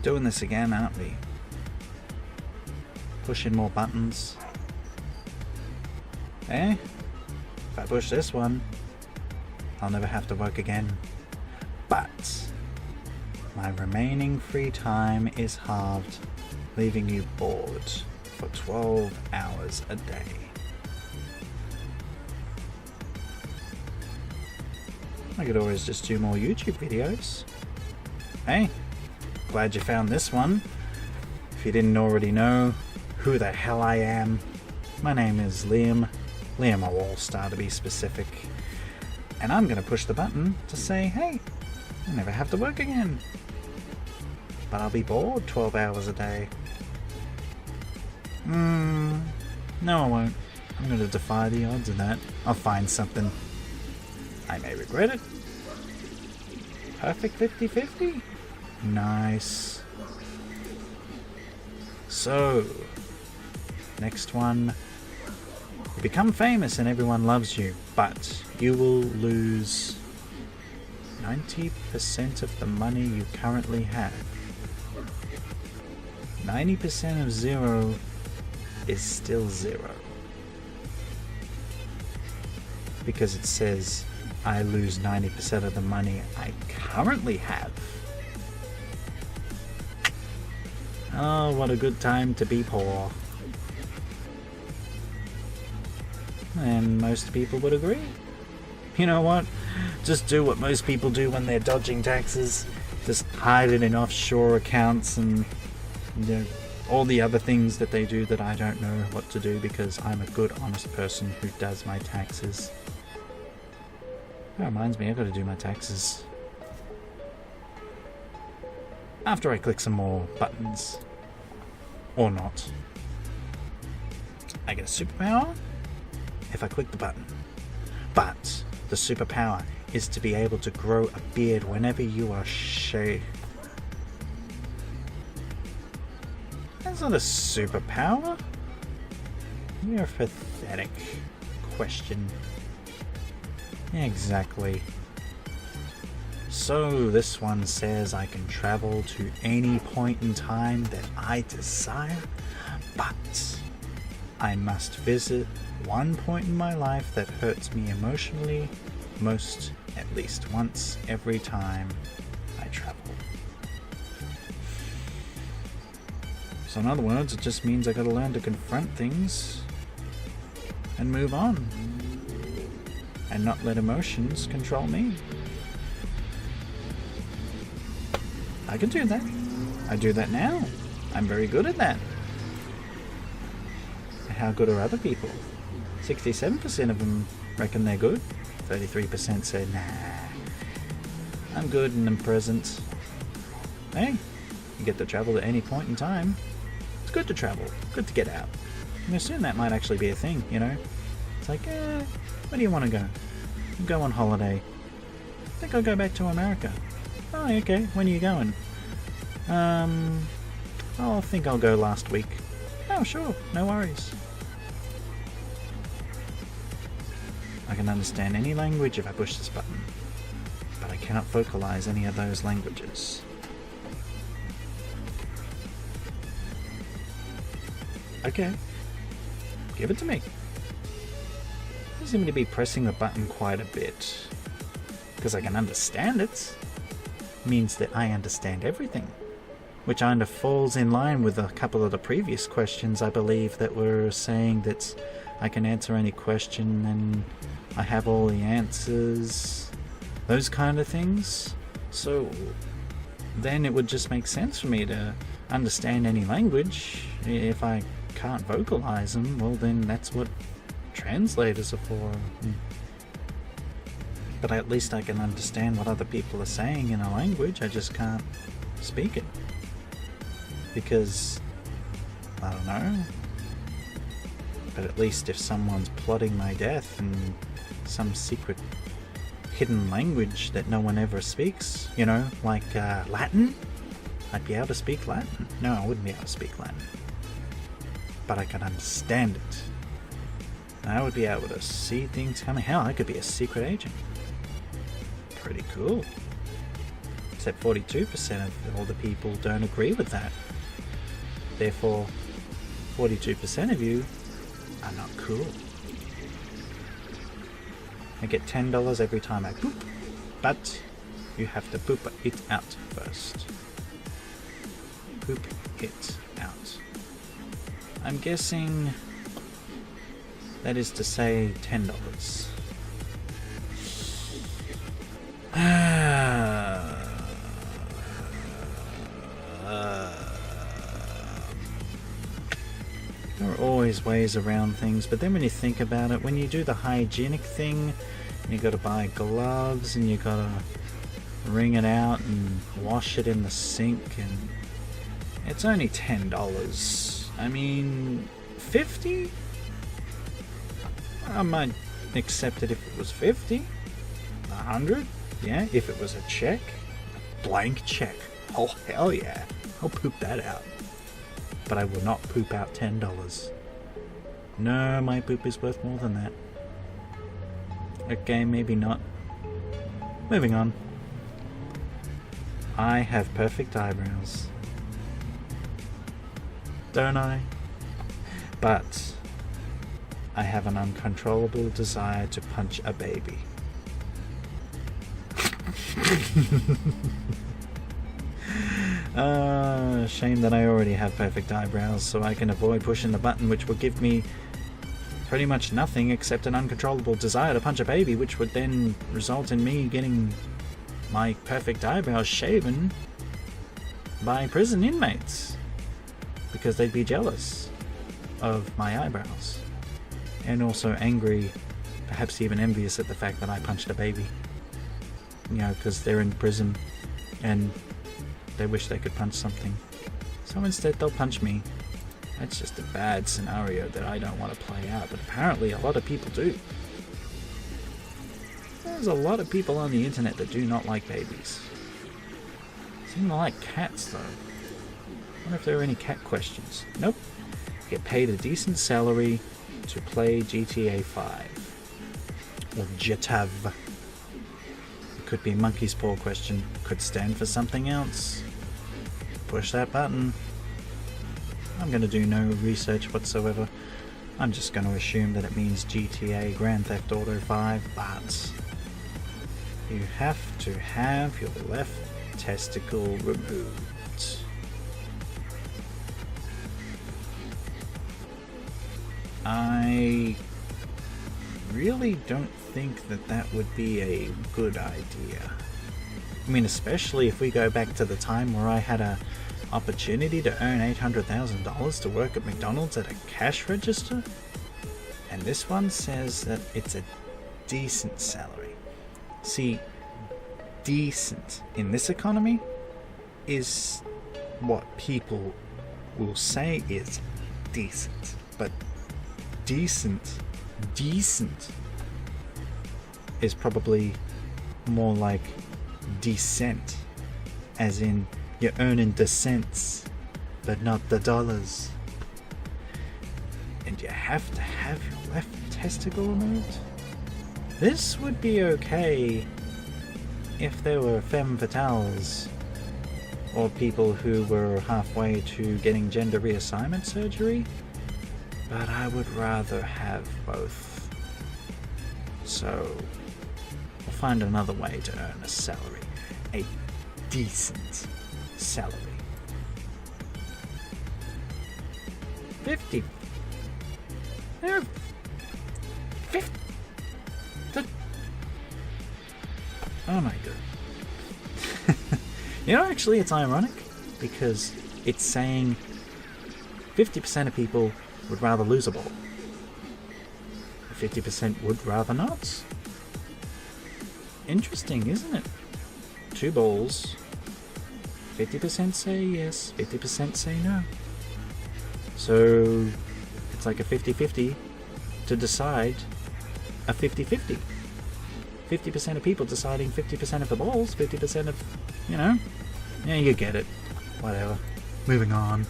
doing this again, aren't we? Pushing more buttons. Eh? If I push this one, I'll never have to work again. But my remaining free time is halved, leaving you bored for 12 hours a day. I could always just do more YouTube videos. Hey, glad you found this one. If you didn't already know who the hell I am, my name is Liam Allstar to be specific, and I'm going to push the button to say, hey, I never have to work again. But I'll be bored 12 hours a day. No, I won't. I'm going to defy the odds of that. I'll find something. I may regret it. Perfect 50-50. Nice. So, next one. You become famous and everyone loves you, but you will lose 90% of the money you currently have. 90% of 0 is still 0. Because it says, I lose 90% of the money I currently have. Oh, what a good time to be poor. And most people would agree. You know what? Just do what most people do when they're dodging taxes. Just hide it in offshore accounts and, you know, all the other things that they do that I don't know what to do because I'm a good, honest person who does my taxes. That reminds me, I've got to do my taxes. After I click some more buttons. Or not. I get a superpower if I click the button. But the superpower is to be able to grow a beard whenever you are shaved. That's not a superpower. You're a pathetic question. Exactly. So this one says I can travel to any point in time that I desire, but I must visit one point in my life that hurts me emotionally most at least once every time I travel. So in other words, it just means I gotta learn to confront things and move on and not let emotions control me. I can do that. I do that now. I'm very good at that. How good are other people? 67% of them reckon they're good. 33% say, nah, I'm good and I'm present. Hey, you get to travel at any point in time. It's good to travel. Good to get out. And soon that might actually be a thing, you know? It's like, where do you want to go? I'll go on holiday. I think I'll go back to America. Oh, okay. When are you going? I think I'll go last week. Oh, sure. No worries. I can understand any language if I push this button, but I cannot vocalize any of those languages. Okay. Give it to me. I seem to be pressing the button quite a bit. Because I can understand it. Means that I understand everything. Which kind of falls in line with a couple of the previous questions, I believe, that were saying that I can answer any question and I have all the answers. Those kind of things. So then it would just make sense for me to understand any language. If I can't vocalize them, well then that's what translators are for. But at least I can understand what other people are saying in a language, I just can't speak it. Because, I don't know, but at least if someone's plotting my death in some secret hidden language that no one ever speaks, you know, like Latin, I'd be able to speak Latin. No, I wouldn't be able to speak Latin. But I can understand it. And I would be able to see things coming. Hell, I could be a secret agent. Pretty cool. except 42% of all the people don't agree with that. Therefore, 42% of you are not cool. I get $10 every time I poop, but you have to poop it out first. Poop it out. I'm guessing that is to say $10. There are always ways around things, but then when you think about it, when you do the hygienic thing, you gotta buy gloves and you gotta wring it out and wash it in the sink, and it's only $10. I mean, 50? I might accept it if it was 50. 100? Yeah, if it was a check. Blank check. Oh, hell yeah. I'll poop that out. But I will not poop out $10. No, my poop is worth more than that. Okay, maybe not. Moving on. I have perfect eyebrows. Don't I? But I have an uncontrollable desire to punch a baby. Shame that I already have perfect eyebrows, so I can avoid pushing the button, which would give me pretty much nothing except an uncontrollable desire to punch a baby, which would then result in me getting my perfect eyebrows shaven by prison inmates, because they'd be jealous of my eyebrows, and also angry, perhaps even envious at the fact that I punched a baby. You know, because they're in prison and they wish they could punch something. So instead they'll punch me. That's just a bad scenario that I don't want to play out, but apparently a lot of people do. There's a lot of people on the internet that do not like babies. Seem to like cats though. I wonder if there are any cat questions. Nope. Get paid a decent salary to play GTA 5. Or GTAV. Could be a monkey's paw question. Could stand for something else. Push that button. I'm going to do no research whatsoever. I'm just going to assume that it means GTA Grand Theft Auto 5, but you have to have your left testicle removed. I really don't think that that would be a good idea. I mean, especially if we go back to the time where I had a opportunity to earn $800,000 to work at McDonald's at a cash register, and this one says that it's a decent salary. See, decent in this economy is what people will say is decent, but decent is probably more like decent, as in you're earning the cents but not the dollars. And you have to have your left testicle removed? This would be okay if there were femme fatales or people who were halfway to getting gender reassignment surgery, but I would rather have both. So we'll find another way to earn a salary, a decent salary. 50. There are 50. Oh my god. You know, actually, it's ironic because it's saying 50% of people would rather lose a ball. 50% would rather not. Interesting, isn't it? 2 balls. 50% say yes, 50% say no. So it's like a 50-50 to decide a 50-50. 50% of people deciding 50% of the balls, 50% of, you know, yeah, you get it. Whatever. Moving on.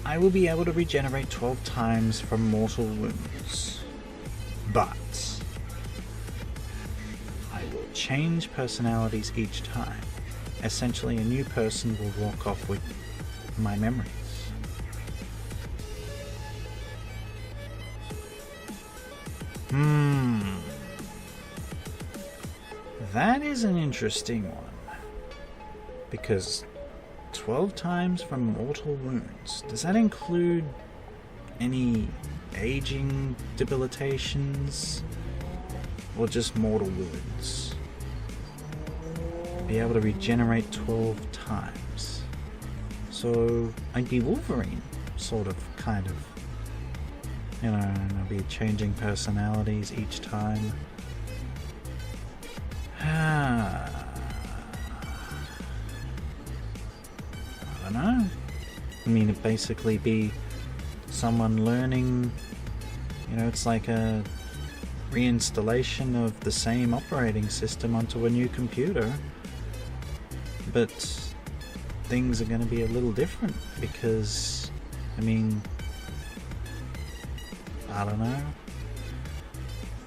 I will be able to regenerate 12 times from mortal wounds, but I will change personalities each time. Essentially, a new person will walk off with my memories. That is an interesting one. Because 12 times from mortal wounds, does that include any aging debilitations? Or just mortal wounds? Be able to regenerate 12 times. So I'd be Wolverine, sort of, kind of. You know, and I'll be changing personalities each time. I don't know. I mean, it'd basically be someone learning, you know, it's like a reinstallation of the same operating system onto a new computer. But things are going to be a little different because, I mean, I don't know.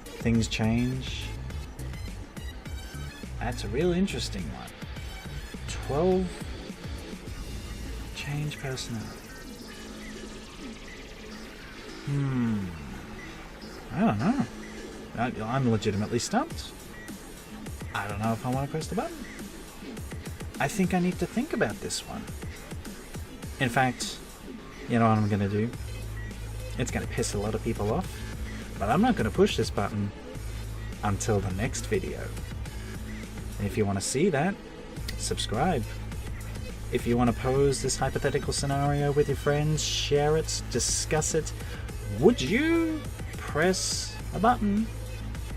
Things change. That's a real interesting one. 12 change personality. I don't know. I'm legitimately stumped. I don't know if I want to press the button. I think I need to think about this one. In fact, you know what I'm going to do? It's going to piss a lot of people off, but I'm not going to push this button until the next video. And if you want to see that, subscribe. If you want to pose this hypothetical scenario with your friends, share it, discuss it, would you press a button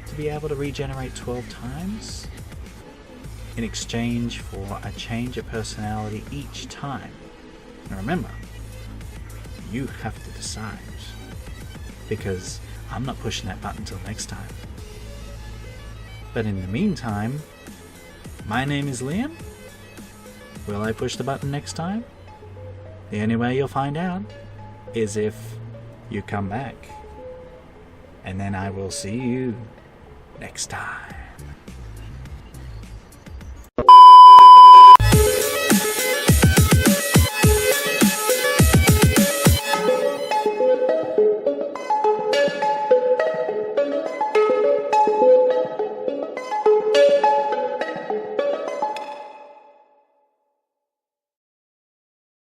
to be able to regenerate 12 times in exchange for a change of personality each time? And remember, you have to decide, because I'm not pushing that button till next time. But in the meantime, my name is Liam. Will I push the button next time? The only way you'll find out is if you come back. And then I will see you next time.